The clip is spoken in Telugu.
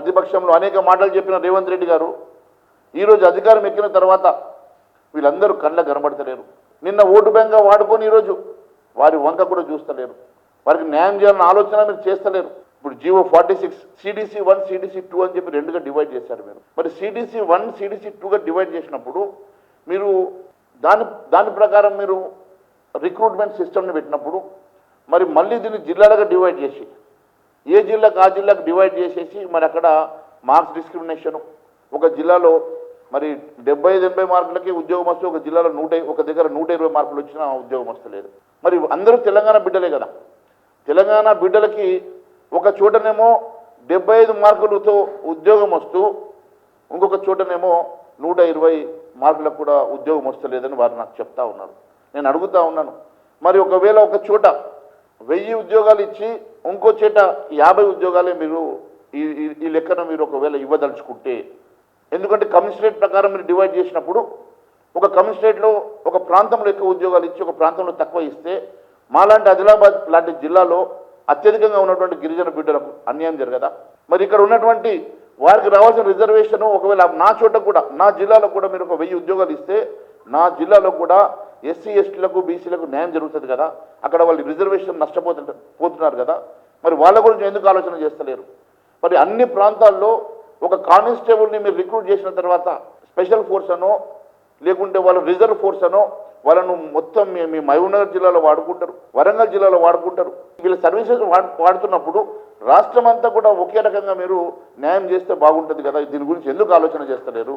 ప్రతిపక్షంలో అనేక మాటలు చెప్పిన రేవంత్ రెడ్డి గారు ఈరోజు అధికారం ఎక్కిన తర్వాత వీళ్ళందరూ కళ్ళకు కనబడతలేరు. నిన్న ఓటు బ్యాంక్గా వాడుకొని ఈరోజు వారి వంక కూడా చూస్తలేరు. వారికి న్యాయం చేయాలన్న ఆలోచన మీరు చేస్తలేరు. ఇప్పుడు జీవో 46 CDC 1 CDC 2 అని చెప్పి రెండుగా డివైడ్ చేశారు మీరు. మరి CDC 1 CDC 2గా డివైడ్ చేసినప్పుడు మీరు దాని ప్రకారం మీరు రిక్రూట్మెంట్ సిస్టమ్ని పెట్టినప్పుడు మరి మళ్ళీ దీన్ని జిల్లాలుగా డివైడ్ చేసి ఏ జిల్లాకు ఆ జిల్లాకు డివైడ్ చేసేసి మరి అక్కడ మార్క్స్ డిస్క్రిమినేషను ఒక జిల్లాలో మరి 75-80 మార్కులకి ఉద్యోగం వస్తే ఒక జిల్లాలో ఒక దగ్గర 120 మార్కులు వచ్చినా ఉద్యోగం వస్తలేదు. మరి అందరూ తెలంగాణ బిడ్డలే కదా. తెలంగాణ బిడ్డలకి ఒక చోటనేమో 75 మార్కులతో ఉద్యోగం వస్తూ ఇంకొక చోటనేమో 120 మార్కులకు కూడా ఉద్యోగం వస్తలేదని వారు నాకు చెప్తా ఉన్నారు. నేను అడుగుతా ఉన్నాను, మరి ఒకవేళ ఒక చోట 1000 ఉద్యోగాలు ఇచ్చి ఇంకో చోట 50 ఉద్యోగాలే మీరు ఈ లెక్కన మీరు ఒకవేళ ఇవ్వదలుచుకుంటే, ఎందుకంటే కమిషనరేట్ ప్రకారం మీరు డివైడ్ చేసినప్పుడు ఒక కమిషనరేట్లో ఒక ప్రాంతంలో ఎక్కువ ఉద్యోగాలు ఇచ్చి ఒక ప్రాంతంలో తక్కువ ఇస్తే మాలాంటి ఆదిలాబాద్ లాంటి జిల్లాలో అత్యధికంగా ఉన్నటువంటి గిరిజన బిడ్డలకు అన్యాయం జరగదా? మరి ఇక్కడ ఉన్నటువంటి వారికి రావాల్సిన రిజర్వేషన్ ఒకవేళ నా చోట కూడా నా జిల్లాలో కూడా మీరు ఒక 1000 ఉద్యోగాలు ఇస్తే నా జిల్లాలో కూడా SC STలకు BCలకు న్యాయం జరుగుతుంది కదా. అక్కడ వాళ్ళు రిజర్వేషన్ పోతున్నారు కదా. మరి వాళ్ళ గురించి ఎందుకు ఆలోచన చేస్తలేరు? మరి అన్ని ప్రాంతాల్లో ఒక కానిస్టేబుల్ని మీరు రిక్రూట్ చేసిన తర్వాత స్పెషల్ ఫోర్స్ అనో లేకుంటే వాళ్ళు రిజర్వ్ ఫోర్స్ అనో వాళ్ళను మొత్తం మీ మహబూబ్నగర్ జిల్లాలో వాడుకుంటారు, వరంగల్ జిల్లాలో వాడుకుంటారు. వీళ్ళ సర్వీసెస్ వాడుతున్నప్పుడు రాష్ట్రం అంతా కూడా ఒకే రకంగా మీరు న్యాయం చేస్తే బాగుంటుంది కదా. దీని గురించి ఎందుకు ఆలోచన చేస్తలేరు?